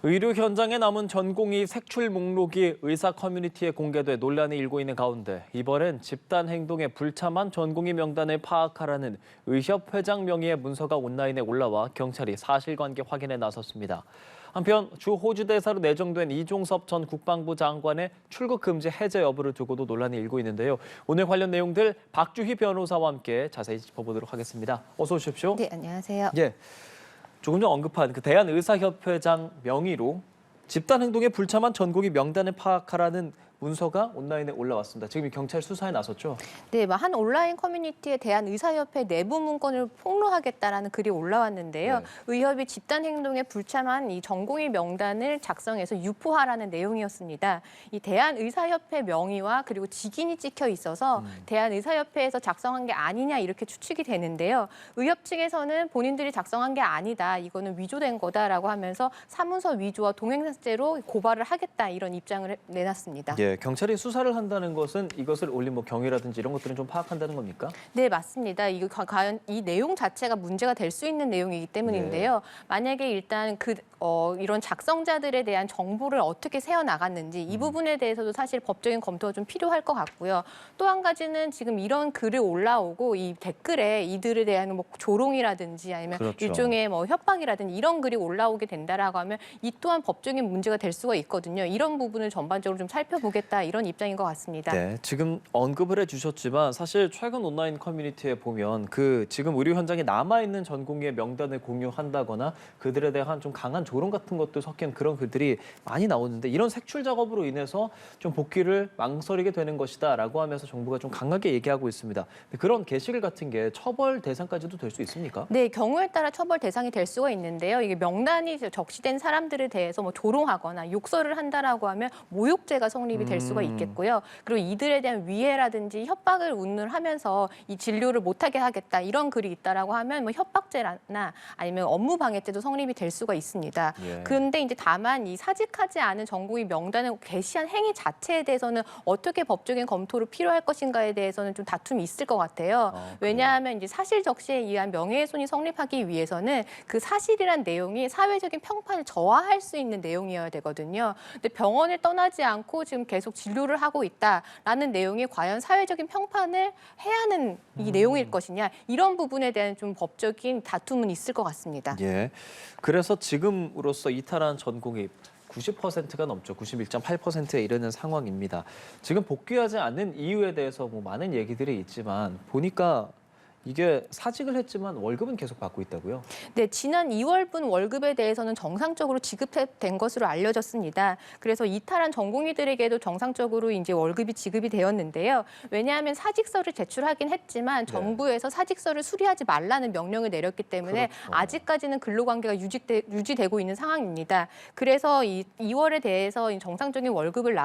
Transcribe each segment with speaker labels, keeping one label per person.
Speaker 1: 의료 현장에 남은 전공의 색출 목록이 의사 커뮤니티에 공개돼 논란이 일고 있는 가운데 이번엔 집단 행동에 불참한 전공의 명단을 파악하라는 의협 회장 명의의 문서가 온라인에 올라와 경찰이 사실관계 확인에 나섰습니다. 한편 주 호주 대사로 내정된 이종섭 전 국방부 장관의 출국 금지 해제 여부를 두고도 논란이 일고 있는데요. 오늘 관련 내용들 박주희 변호사와 함께 자세히 짚어보도록 하겠습니다. 어서 오십시오.
Speaker 2: 네, 안녕하세요.
Speaker 1: 예. 조금 전 언급한 그 대한의사협회장 명의로 집단 행동에 불참한 전공의 명단을 파악하라는 문서가 온라인에 올라왔습니다. 지금 경찰 수사에 나섰죠?
Speaker 2: 네, 한 온라인 커뮤니티에 대한 의사협회 내부 문건을 폭로하겠다라는 글이 올라왔는데요.
Speaker 1: 네.
Speaker 2: 의협이 집단 행동에 불참한 이 전공의 명단을 작성해서 유포하라는 내용이었습니다. 이 대한의사협회 명의와 그리고 직인이 찍혀 있어서 대한의사협회에서 작성한 게 아니냐 이렇게 추측이 되는데요. 의협 측에서는 본인들이 작성한 게 아니다. 이거는 위조된 거다라고 하면서 사문서 위조와 동행사죄로 고발을 하겠다 이런 입장을 내놨습니다.
Speaker 1: 예, 경찰이 수사를 한다는 것은 이것을 올린 경위라든지 이런 것들은 좀 파악한다는 겁니까?
Speaker 2: 네, 맞습니다. 이거 과연 이 내용 자체가 문제가 될 수 있는 내용이기 때문인데요. 만약에 일단 이런 작성자들에 대한 정보를 어떻게 세워 나갔는지 이 부분에 대해서도 사실 법적인 검토가 좀 필요할 것 같고요. 또 한 가지는 지금 이런 글이 올라오고 이 댓글에 이들에 대한 조롱이라든지 아니면
Speaker 1: 그렇죠.
Speaker 2: 일종의 협박이라든지 이런 글이 올라오게 된다라고 하면 이 또한 법적인 문제가 될 수가 있거든요. 이런 부분을 전반적으로 좀 살펴보겠다 이런 입장인 것 같습니다.
Speaker 1: 네, 지금 언급을 해주셨지만 사실 최근 온라인 커뮤니티에 보면 지금 의료 현장에 남아있는 전공의 명단을 공유한다거나 그들에 대한 좀 강한 조롱 같은 것도 섞인 그런 글들이 많이 나오는데 이런 색출 작업으로 인해서 좀 복귀를 망설이게 되는 것이다라고 하면서 정부가 좀 강하게 얘기하고 있습니다. 그런 게시글 같은 게 처벌 대상까지도 될 수 있습니까?
Speaker 2: 네, 경우에 따라 처벌 대상이 될 수가 있는데요. 이게 명단이 적시된 사람들에 대해서 조롱하거나 욕설을 한다라고 하면 모욕죄가 성립이 될 수가 있겠고요. 그리고 이들에 대한 위해라든지 협박을 운운하면서 이 진료를 못하게 하겠다 이런 글이 있다라고 하면 협박죄나 아니면 업무방해죄도 성립이 될 수가 있습니다.
Speaker 1: 예.
Speaker 2: 그런데 이제 다만 이 사직하지 않은 전공의 명단을 게시한 행위 자체에 대해서는 어떻게 법적인 검토를 필요할 것인가에 대해서는 좀 다툼이 있을 것 같아요. 왜냐하면 이제 사실 적시에 의한 명예훼손이 성립하기 위해서는 그 사실이란 내용이 사회적인 평판을 저하할 수 있는 내용이어야 되거든요. 근데 병원을 떠나지 않고 지금 계속 진료를 하고 있다라는 내용이 과연 사회적인 평판을 해야 하는 이 내용일 것이냐 이런 부분에 대한 좀 법적인 다툼은 있을 것 같습니다.
Speaker 1: 예. 그래서 지금으로서 이탈한 전공의 90%가 넘죠. 91.8%에 이르는 상황입니다. 지금 복귀하지 않는 이유에 대해서 많은 얘기들이 있지만 보니까 이게 사직을 했지만 월급은 계속 받고 있다고요?
Speaker 2: 네, 지난 2월분 월급에 대해서는 정상적으로 지급된 것으로 알려졌습니다. 그래서 이탈한 전공의들에게도 정상적으로 이제 월급이 지급이 되었는데요. 왜냐하면 사직서를 제출하긴 했지만 정부에서 사직서를 수리하지 말라는 명령을 내렸기 때문에
Speaker 1: 그렇죠.
Speaker 2: 아직까지는 근로관계가 유지되고 있는 상황입니다. 그래서 이 2월에 대해서 정상적인 월급을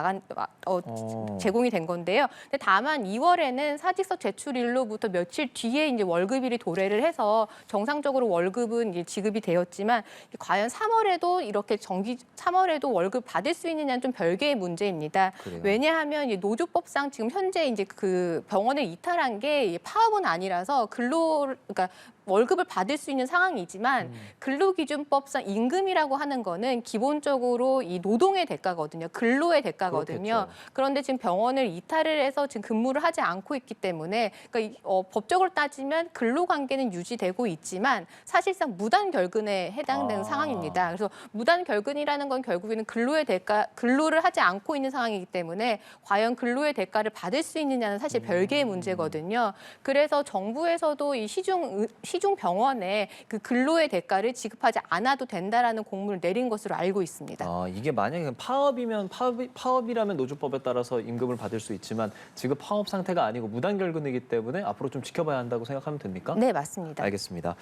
Speaker 2: 제공이 된 건데요. 근데 다만 2월에는 사직서 제출일로부터 며칠 뒤에 이제 월급일이 도래를 해서 정상적으로 월급은 이제 지급이 되었지만 과연 3월에도 이렇게 3월에도 월급 받을 수 있느냐는 좀 별개의 문제입니다.
Speaker 1: 그래요.
Speaker 2: 왜냐하면 이 노조법상 지금 현재 이제 그 병원을 이탈한 게 파업은 아니라서 그러니까 월급을 받을 수 있는 상황이지만 근로기준법상 임금이라고 하는 거는 기본적으로 이 노동의 대가거든요. 근로의 대가거든요.
Speaker 1: 그렇겠죠.
Speaker 2: 그런데 지금 병원을 이탈을 해서 지금 근무를 하지 않고 있기 때문에 그러니까 법적으로 따지면 근로관계는 유지되고 있지만 사실상 무단결근에 해당되는 상황입니다. 그래서 무단결근이라는 건 결국에는 근로를 하지 않고 있는 상황이기 때문에 과연 근로의 대가를 받을 수 있느냐는 사실 별개의 문제거든요. 그래서 정부에서도 이 시중 병원에 그 근로의 대가를 지급하지 않아도 된다라는 공문을 내린 것으로 알고 있습니다.
Speaker 1: 이게 만약에 파업이라면 노조법에 따라서 임금을 받을 수 있지만 지금 파업 상태가 아니고 무단결근이기 때문에 앞으로 좀 지켜봐야 한다고 생각하면 됩니까?
Speaker 2: 네, 맞습니다.
Speaker 1: 알겠습니다.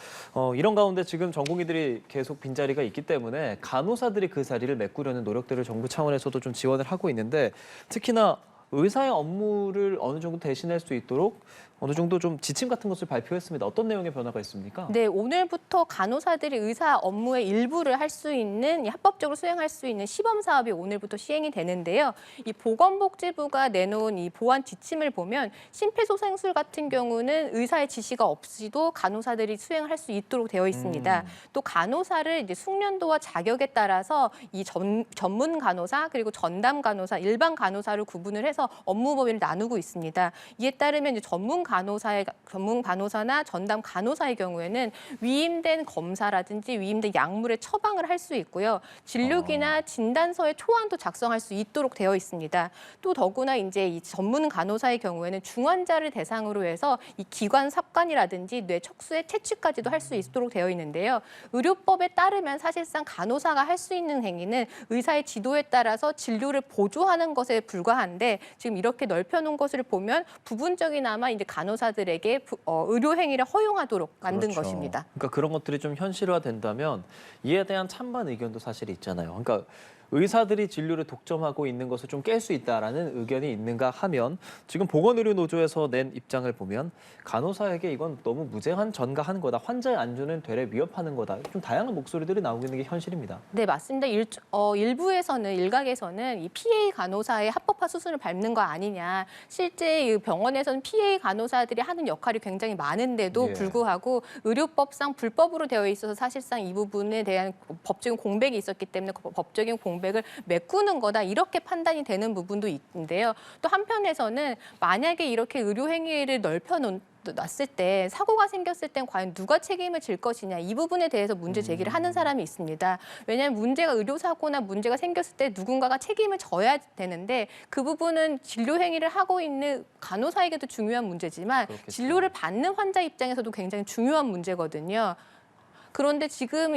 Speaker 1: 이런 가운데 지금 전공의들이 계속 빈자리가 있기 때문에 간호사들이 그 자리를 메꾸려는 노력들을 정부 차원에서도 좀 지원을 하고 있는데 특히나 의사의 업무를 어느 정도 대신할 수 있도록 어느 정도 좀 지침 같은 것을 발표했습니다. 어떤 내용의 변화가 있습니까?
Speaker 2: 네, 오늘부터 간호사들이 의사 업무의 일부를 할 수 있는 합법적으로 수행할 수 있는 시범 사업이 오늘부터 시행이 되는데요. 이 보건복지부가 내놓은 이 보완 지침을 보면 심폐소생술 같은 경우는 의사의 지시가 없이도 간호사들이 수행할 수 있도록 되어 있습니다. 또 간호사를 이제 숙련도와 자격에 따라서 이 전문 간호사 그리고 전담 간호사, 일반 간호사를 구분을 해서 업무 범위를 나누고 있습니다. 이에 따르면 이제 전문 간호사나 전담 간호사의 경우에는 위임된 검사라든지 위임된 약물의 처방을 할 수 있고요. 진료기나 진단서의 초안도 작성할 수 있도록 되어 있습니다. 또 더구나 이제 이 전문 간호사의 경우에는 중환자를 대상으로 해서 이 기관 삽관이라든지 뇌 척수의 채취까지도 할 수 있도록 되어 있는데요. 의료법에 따르면 사실상 간호사가 할 수 있는 행위는 의사의 지도에 따라서 진료를 보조하는 것에 불과한데 지금 이렇게 넓혀놓은 것을 보면 부분적이나마 이제 간호사들에게 의료 행위를 허용하도록 만든
Speaker 1: 그렇죠.
Speaker 2: 것입니다.
Speaker 1: 그러니까 그런 것들이 좀 현실화된다면 이에 대한 찬반 의견도 사실 있잖아요. 그러니까 의사들이 진료를 독점하고 있는 것을 좀 깰 수 있다라는 의견이 있는가 하면 지금 보건의료노조에서 낸 입장을 보면 간호사에게 이건 너무 무제한 전가하는 거다. 환자의 안전을 되레 위협하는 거다. 좀 다양한 목소리들이 나오고 있는 게 현실입니다.
Speaker 2: 네, 맞습니다. 일각에서는 이 PA 간호사의 합법화 수순을 밟는 거 아니냐. 실제 이 병원에서는 PA 간호사들이 하는 역할이 굉장히 많은데도
Speaker 1: 예.
Speaker 2: 불구하고 의료법상 불법으로 되어 있어서 사실상 이 부분에 대한 법적인 공백이 있었기 때문에 그 법적인 공백을 메꾸는 거다. 이렇게 판단이 되는 부분도 있는데요. 또 한편에서는 만약에 이렇게 의료 행위를 놨을 때 사고가 생겼을 땐 과연 누가 책임을 질 것이냐 이 부분에 대해서 문제 제기를 하는 사람이 있습니다. 왜냐하면 문제가 의료사고나 문제가 생겼을 때 누군가가 책임을 져야 되는데 그 부분은 진료 행위를 하고 있는 간호사에게도 중요한 문제지만
Speaker 1: 그렇겠죠.
Speaker 2: 진료를 받는 환자 입장에서도 굉장히 중요한 문제거든요. 그런데 지금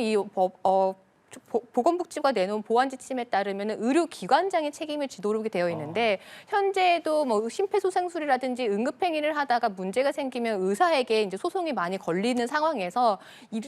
Speaker 2: 보건복지부가 내놓은 보완 지침에 따르면 의료기관장의 책임을 지도록 되어 있는데 현재도 뭐 심폐소생술이라든지 응급행위를 하다가 문제가 생기면 의사에게 이제 소송이 많이 걸리는 상황에서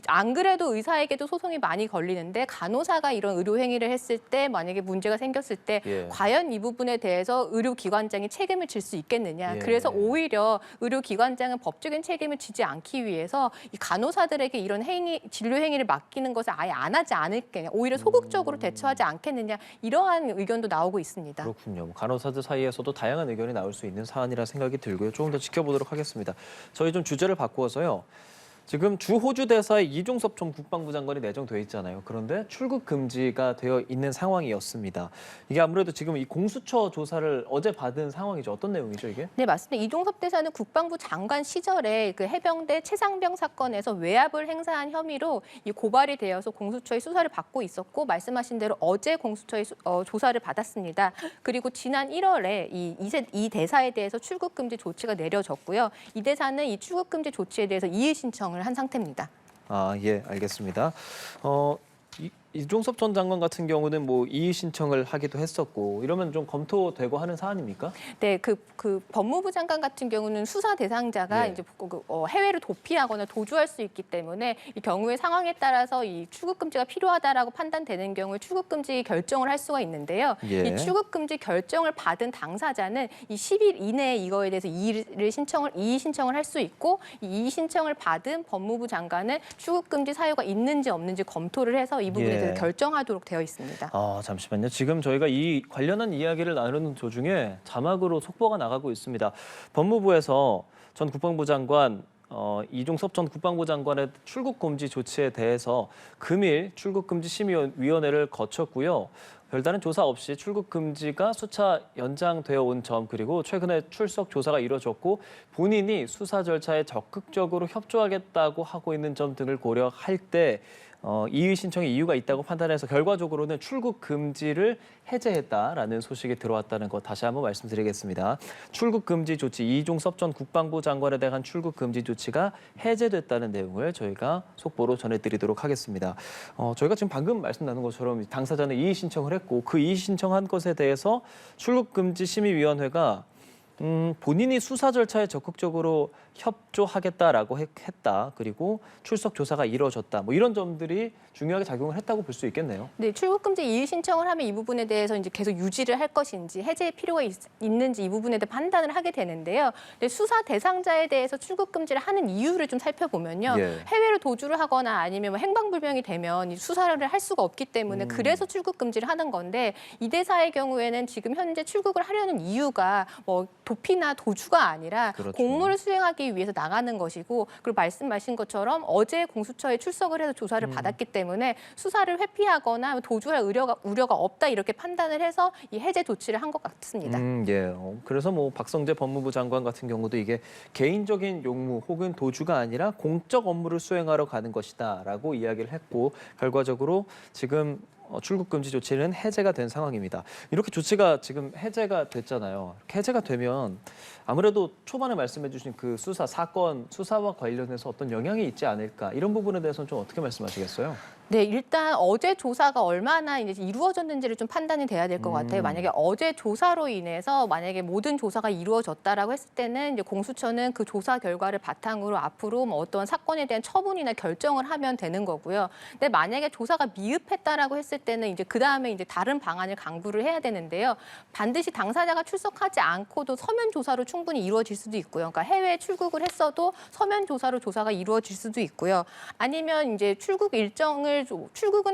Speaker 2: 안 그래도 의사에게도 소송이 많이 걸리는데 간호사가 이런 의료행위를 했을 때 만약에 문제가 생겼을 때
Speaker 1: 예.
Speaker 2: 과연 이 부분에 대해서 의료기관장이 책임을 질 수 있겠느냐.
Speaker 1: 예.
Speaker 2: 그래서 오히려 의료기관장은 법적인 책임을 지지 않기 위해서 이 간호사들에게 이런 진료 행위를 맡기는 것을 아예 안 하지 않을까. 오히려 소극적으로 대처하지 않겠느냐 이러한 의견도 나오고 있습니다.
Speaker 1: 그렇군요. 간호사들 사이에서도 다양한 의견이 나올 수 있는 사안이라 생각이 들고요. 조금 더 지켜보도록 하겠습니다. 저희 좀 주제를 바꾸어서요. 지금 주 호주 대사에 이종섭 전 국방부 장관이 내정돼 있잖아요. 그런데 출국 금지가 되어 있는 상황이었습니다. 이게 아무래도 지금 이 공수처 조사를 어제 받은 상황이죠. 어떤 내용이죠, 이게?
Speaker 2: 네, 맞습니다. 이종섭 대사는 국방부 장관 시절에 그 해병대 최상병 사건에서 외압을 행사한 혐의로 이 고발이 되어서 공수처의 수사를 받고 있었고 말씀하신 대로 어제 공수처의 조사를 받았습니다. 그리고 지난 1월에 이 대사에 대해서 출국 금지 조치가 내려졌고요. 이 대사는 이 출국 금지 조치에 대해서 이의 신청을 한 상태입니다.
Speaker 1: 아, 예, 알겠습니다. 이종섭 전 장관 같은 경우는 뭐 이의 신청을 하기도 했었고 이러면 좀 검토되고 하는 사안입니까?
Speaker 2: 네, 그 법무부 장관 같은 경우는 수사 대상자가
Speaker 1: 예.
Speaker 2: 이제 해외로 도피하거나 도주할 수 있기 때문에 이 경우의 상황에 따라서 이 출국 금지가 필요하다라고 판단되는 경우에 출국 금지 결정을 할 수가 있는데요.
Speaker 1: 예.
Speaker 2: 이 출국 금지 결정을 받은 당사자는 이 10일 이내에 이거에 대해서 이의 신청을 할 수 있고 이 이의 신청을 받은 법무부 장관은 출국 금지 사유가 있는지 없는지 검토를 해서 이 부분에
Speaker 1: 예.
Speaker 2: 대해서 결정하도록 되어 있습니다.
Speaker 1: 잠시만요. 지금 저희가 이 관련한 이야기를 나누는 도중에 자막으로 속보가 나가고 있습니다. 법무부에서 전 국방부 장관 이종섭 전 국방부 장관의 출국 금지 조치에 대해서 금일 출국 금지 심의위원회를 거쳤고요. 별다른 조사 없이 출국 금지가 수차 연장되어 온 점 그리고 최근에 출석 조사가 이뤄졌고 본인이 수사 절차에 적극적으로 협조하겠다고 하고 있는 점 등을 고려할 때 이의 신청의 이유가 있다고 판단해서 결과적으로는 출국 금지를 해제했다라는 소식이 들어왔다는 것 다시 한번 말씀드리겠습니다. 출국 금지 조치 이종섭 전 국방부 장관에 대한 출국 금지 조치가 해제됐다는 내용을 저희가 속보로 전해드리도록 하겠습니다. 저희가 지금 방금 말씀 나눈 것처럼 당사자는 이의 신청을 했고 그 이의 신청한 것에 대해서 출국 금지 심의위원회가 본인이 수사 절차에 적극적으로 협조하겠다라고 했다. 그리고 출석 조사가 이루어졌다. 뭐 이런 점들이 중요하게 작용을 했다고 볼 수 있겠네요.
Speaker 2: 네, 출국 금지 이의 신청을 하면 이 부분에 대해서 이제 계속 유지를 할 것인지 해제의 필요가 있는지 이 부분에 대해 판단을 하게 되는데요. 근데 수사 대상자에 대해서 출국 금지를 하는 이유를 좀 살펴보면요.
Speaker 1: 예.
Speaker 2: 해외로 도주를 하거나 아니면 뭐 행방불명이 되면 이 수사를 할 수가 없기 때문에 그래서 출국 금지를 하는 건데 이 대사의 경우에는 지금 현재 출국을 하려는 이유가 뭐 도피나 도주가 아니라
Speaker 1: 그렇죠.
Speaker 2: 공무를 수행하기 위해서 나가는 것이고 그리고 말씀하신 것처럼 어제 공수처에 출석을 해서 조사를 받았기 때문에 수사를 회피하거나 도주할 우려가 없다 이렇게 판단을 해서 이 해제 조치를 한 것 같습니다.
Speaker 1: 예. 그래서 뭐 박성재 법무부 장관 같은 경우도 이게 개인적인 용무 혹은 도주가 아니라 공적 업무를 수행하러 가는 것이다라고 이야기를 했고 결과적으로 지금 출국 금지 조치는 해제가 된 상황입니다. 이렇게 조치가 지금 해제가 됐잖아요. 이렇게 해제가 되면 아무래도 초반에 말씀해 주신 그 사건 수사와 관련해서 어떤 영향이 있지 않을까 이런 부분에 대해서는 좀 어떻게 말씀하시겠어요?
Speaker 2: 네, 일단 어제 조사가 얼마나 이제 이루어졌는지를 좀 판단이 돼야 될 것 같아요. 만약에 어제 조사로 인해서 만약에 모든 조사가 이루어졌다라고 했을 때는 이제 공수처는 그 조사 결과를 바탕으로 앞으로 뭐 어떤 사건에 대한 처분이나 결정을 하면 되는 거고요. 근데 만약에 조사가 미흡했다라고 했을 때는 이제 그 다음에 이제 다른 방안을 강구를 해야 되는데요. 반드시 당사자가 출석하지 않고도 서면 조사로 충분히 이루어질 수도 있고요. 그러니까 해외 출국을 했어도 서면 조사로 조사가 이루어질 수도 있고요. 아니면 이제 출국은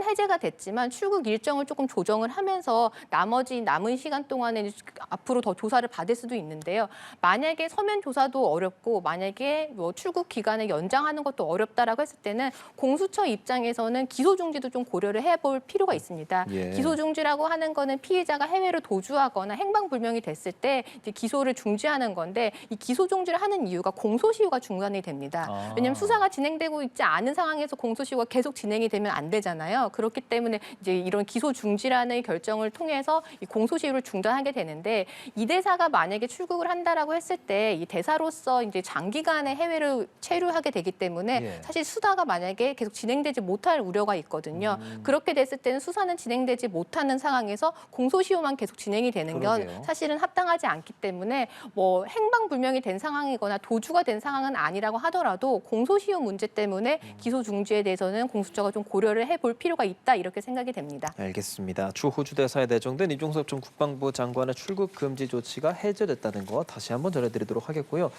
Speaker 2: 해제가 됐지만 출국 일정을 조금 조정을 하면서 나머지 남은 시간 동안에 앞으로 더 조사를 받을 수도 있는데요. 만약에 서면 조사도 어렵고 만약에 뭐 출국 기간을 연장하는 것도 어렵다라고 했을 때는 공수처 입장에서는 기소 중지도 좀 고려를 해볼 필요가 있습니다.
Speaker 1: 예.
Speaker 2: 기소 중지라고 하는 거는 피해자가 해외로 도주하거나 행방불명이 됐을 때 이제 기소를 중지하는 건데 이 기소 중지를 하는 이유가 공소시효가 중단이 됩니다. 왜냐하면 수사가 진행되고 있지 않은 상황에서 공소시효가 계속 진행이 되면 안 되잖아요. 그렇기 때문에 이제 이런 기소 중지라는 결정을 통해서 이 공소시효를 중단하게 되는데 이 대사가 만약에 출국을 한다라고 했을 때 이 대사로서 이제 장기간의 해외를 체류하게 되기 때문에
Speaker 1: 예.
Speaker 2: 사실 수사가 만약에 계속 진행되지 못할 우려가 있거든요. 그렇게 됐을 때는 수사는 진행되지 못하는 상황에서 공소시효만 계속 진행이 되는 건
Speaker 1: 그러게요.
Speaker 2: 사실은 합당하지 않기 때문에 뭐 행방불명이 된 상황이거나 도주가 된 상황은 아니라고 하더라도 공소시효 문제 때문에 기소 중지에 대해서는 공수처가 좀 고려를 해볼 필요가 있다 이렇게 생각이 됩니다.
Speaker 1: 알겠습니다. 주 호주 대사에 내정된 이종섭 전 국방부 장관의 출국 금지 조치가 해제됐다는 거 다시 한번 전해드리도록 하겠고요.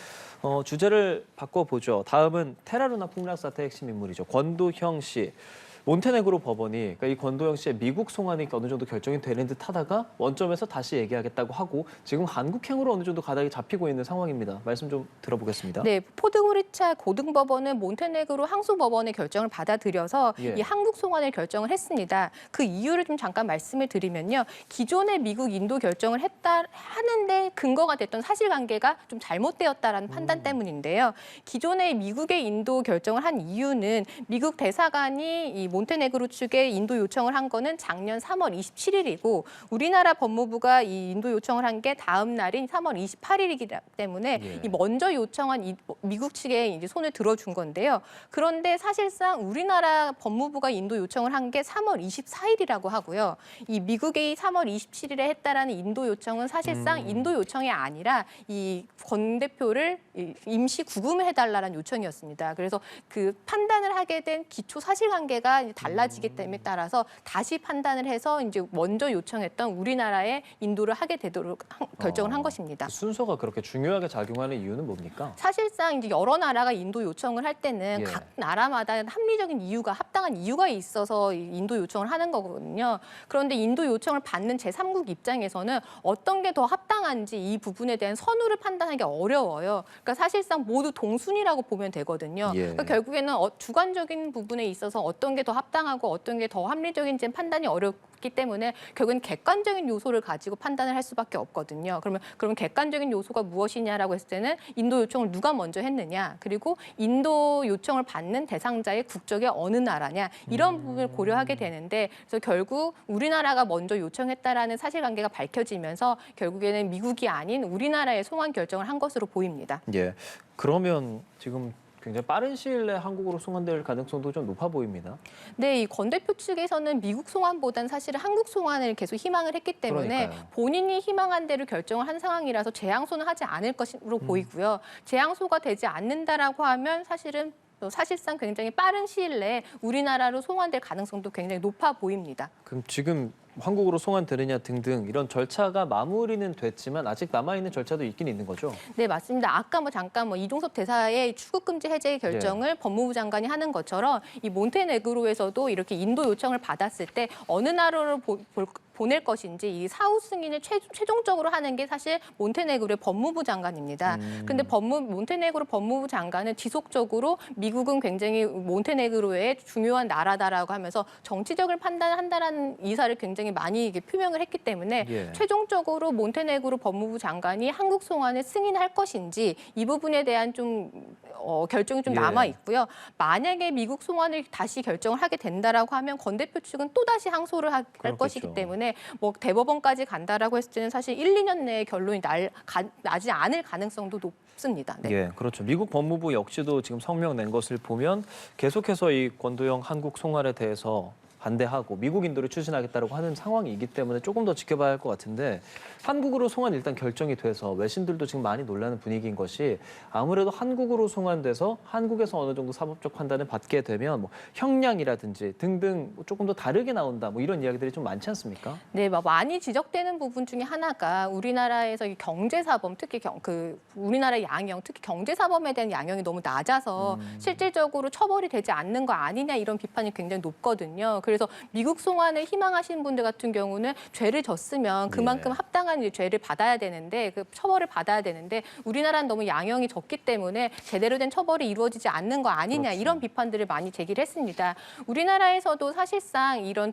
Speaker 1: 주제를 바꿔보죠. 다음은 테라루나 폭락 사태 핵심 인물이죠. 권도형 씨. 몬테네그로 법원이 그러니까 이 권도영 씨의 미국 송환이 어느 정도 결정이 되는 듯 하다가 원점에서 다시 얘기하겠다고 하고 지금 한국행으로 어느 정도 가닥이 잡히고 있는 상황입니다. 말씀 좀 들어보겠습니다.
Speaker 2: 네, 포드고리차 고등법원은 몬테네그로 항소법원의 결정을 받아들여서
Speaker 1: 예.
Speaker 2: 이 한국 송환을 결정을 했습니다. 그 이유를 좀 잠깐 말씀을 드리면요. 기존의 미국 인도 결정을 하는데 근거가 됐던 사실관계가 좀 잘못되었다라는 판단 때문인데요. 기존의 미국의 인도 결정을 한 이유는 미국 대사관이 이 몬테네그로 측에 인도 요청을 한 거는 작년 3월 27일이고 우리나라 법무부가 이 인도 요청을 한 게 다음 날인 3월 28일이기 때문에
Speaker 1: 예.
Speaker 2: 이 먼저 요청한 이 미국 측에 이제 손을 들어준 건데요. 그런데 사실상 우리나라 법무부가 인도 요청을 한 게 3월 24일이라고 하고요. 이 미국이 3월 27일에 했다라는 인도 요청은 사실상 인도 요청이 아니라 이 권 대표를 임시 구금을 해달라는 요청이었습니다. 그래서 그 판단을 하게 된 기초 사실관계가 달라지기 때문에 따라서 다시 판단을 해서 이제 먼저 요청했던 우리나라에 인도를 하게 되도록 결정을 한 것입니다.
Speaker 1: 순서가 그렇게 중요하게 작용하는 이유는 뭡니까?
Speaker 2: 사실상 이제 여러 나라가 인도 요청을 할 때는
Speaker 1: 예.
Speaker 2: 각 나라마다 합리적인 이유가 합당한 이유가 있어서 인도 요청을 하는 거거든요. 그런데 인도 요청을 받는 제3국 입장에서는 어떤 게 더 합당한지 이 부분에 대한 선호를 판단하기 어려워요. 그러니까 사실상 모두 동순이라고 보면 되거든요.
Speaker 1: 예.
Speaker 2: 그러니까 결국에는 주관적인 부분에 있어서 어떤 게 더 합당하고 어떤 게 더 합리적인지 판단이 어렵기 때문에 결국은 객관적인 요소를 가지고 판단을 할 수밖에 없거든요. 그러면 객관적인 요소가 무엇이냐라고 했을 때는 인도 요청을 누가 먼저 했느냐, 그리고 인도 요청을 받는 대상자의 국적이 어느 나라냐 이런 부분을 고려하게 되는데 그래서 결국 우리나라가 먼저 요청했다라는 사실관계가 밝혀지면서 결국에는 미국이 아닌 우리나라의 송환 결정을 한 것으로 보입니다.
Speaker 1: 예. 그러면 지금 굉장히 빠른 시일 내에 한국으로 송환될 가능성도 좀 높아 보입니다.
Speaker 2: 네, 이 권 대표 측에서는 미국 송환보다는 사실은 한국 송환을 계속 희망을 했기 때문에
Speaker 1: 그러니까요.
Speaker 2: 본인이 희망한 대로 결정을 한 상황이라서 재항소는 하지 않을 것으로 보이고요. 재항소가 되지 않는다라고 하면 사실상 굉장히 빠른 시일 내에 우리나라로 송환될 가능성도 굉장히 높아 보입니다.
Speaker 1: 그럼 지금 한국으로 송환되느냐 등등 이런 절차가 마무리는 됐지만 아직 남아있는 절차도 있긴 있는 거죠?
Speaker 2: 네, 맞습니다. 아까 잠깐 이종섭 대사의 출국금지 해제 결정을 법무부 장관이 하는 것처럼 이 몬테네그로에서도 이렇게 인도 요청을 받았을 때 어느 나라로 보낼 것인지 이 사후 승인을 최종적으로 하는 게 사실 몬테네그로의 법무부 장관입니다. 근데 몬테네그로 법무부 장관은 지속적으로 미국은 굉장히 몬테네그로의 중요한 나라다라고 하면서 정치적을 판단한다라는 이사를 굉장히 많이 표명을 했기 때문에
Speaker 1: 예.
Speaker 2: 최종적으로 몬테네그로 법무부 장관이 한국 송환을 승인할 것인지 이 부분에 대한 결정이 좀
Speaker 1: 예.
Speaker 2: 남아 있고요. 만약에 미국 송환을 다시 결정을 하게 된다라고 하면 권 대표 측은 또 다시 항소를 할
Speaker 1: 그렇겠죠.
Speaker 2: 것이기 때문에 대법원까지 간다라고 했을 때는 사실 1, 2년 내에 결론이 나지 않을 가능성도 높습니다. 네.
Speaker 1: 예, 그렇죠. 미국 법무부 역시도 지금 성명 낸 것을 보면 계속해서 이 권도영 한국 송환에 대해서 반대하고 미국 인도를 추진하겠다고 하는 상황이기 때문에 조금 더 지켜봐야 할 것 같은데 한국으로 송환 일단 결정이 돼서 외신들도 지금 많이 놀라는 분위기인 것이 아무래도 한국으로 송환돼서 한국에서 어느 정도 사법적 판단을 받게 되면 뭐 형량이라든지 등등 조금 더 다르게 나온다 뭐 이런 이야기들이 좀 많지 않습니까?
Speaker 2: 네, 많이 지적되는 부분 중에 하나가 우리나라에서 이 경제사범, 특히 우리나라의 양형, 특히 경제사범에 대한 양형이 너무 낮아서 실질적으로 처벌이 되지 않는 거 아니냐 이런 비판이 굉장히 높거든요. 그래서 미국 송환을 희망하시는 분들 같은 경우는 죄를 졌으면 그만큼
Speaker 1: 예.
Speaker 2: 합당한 죄를 받아야 되는데 그 처벌을 받아야 되는데 우리나라는 너무 양형이 적기 때문에 제대로 된 처벌이 이루어지지 않는 거 아니냐
Speaker 1: 그렇죠.
Speaker 2: 이런 비판들을 많이 제기를 했습니다. 우리나라에서도 사실상 이런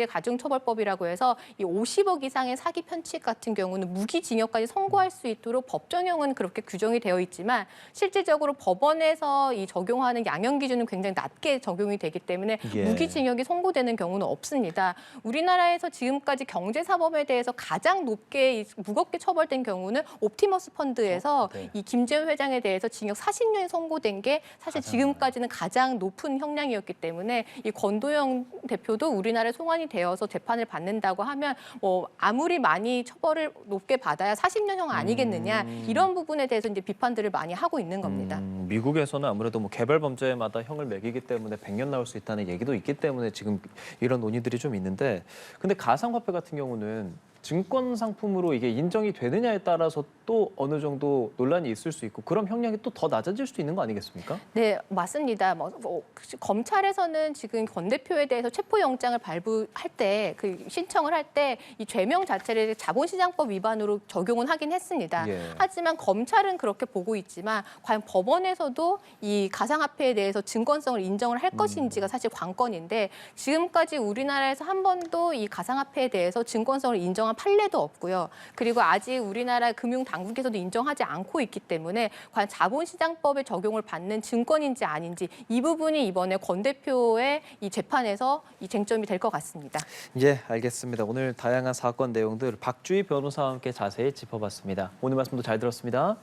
Speaker 2: 특정경제가중처벌법이라고 해서 이 50억 이상의 사기 편취 같은 경우는 무기징역까지 선고할 수 있도록 법정형은 그렇게 규정이 되어 있지만 실질적으로 법원에서 이 적용하는 양형 기준은 굉장히 낮게 적용이 되기 때문에
Speaker 1: 예.
Speaker 2: 무기징역이 선고되는 경우는 없습니다. 우리나라에서 지금까지 경제사범에 대해서 가장 무겁게 처벌된 경우는 옵티머스 펀드에서
Speaker 1: 네.
Speaker 2: 이 김재훈 회장에 대해서 징역 40년이 선고된 게 사실 지금까지는 가장 높은 형량이었기 때문에 이 권도영 대표도 우리나라에 송환이 되어서 재판을 받는다고 하면 아무리 많이 처벌을 높게 받아야 40년형 아니겠느냐 이런 부분에 대해서 이제 비판들을 많이 하고 있는 겁니다.
Speaker 1: 미국에서는 아무래도 뭐 개별 범죄마다 형을 매기기 때문에 100년 나올 수 있다는 얘기도 있기 때문에 지금 이런 논의들이 좀 있는데 근데 가상화폐 같은 경우는 증권 상품으로 이게 인정이 되느냐에 따라서 또 어느 정도 논란이 있을 수 있고 그럼 형량이 또 더 낮아질 수도 있는 거 아니겠습니까?
Speaker 2: 네, 맞습니다. 검찰에서는 지금 권 대표에 대해서 체포영장을 발부할 때 신청을 할 때 이 죄명 자체를 자본시장법 위반으로 적용은 하긴 했습니다.
Speaker 1: 예.
Speaker 2: 하지만 검찰은 그렇게 보고 있지만 과연 법원에서도 이 가상화폐에 대해서 증권성을 인정을 할 것인지가 사실 관건인데 지금까지 우리나라에서 한 번도 이 가상화폐에 대해서 증권성을 인정한 판례도 없고요. 그리고 아직 우리나라 금융당국에서도 인정하지 않고 있기 때문에 과연 자본시장법에 적용을 받는 증권인지 아닌지 이 부분이 이번에 권 대표의 이 재판에서 이 쟁점이 될 것 같습니다.
Speaker 1: 예, 알겠습니다. 오늘 다양한 사건 내용들 박주희 변호사와 함께 자세히 짚어봤습니다. 오늘 말씀도 잘 들었습니다.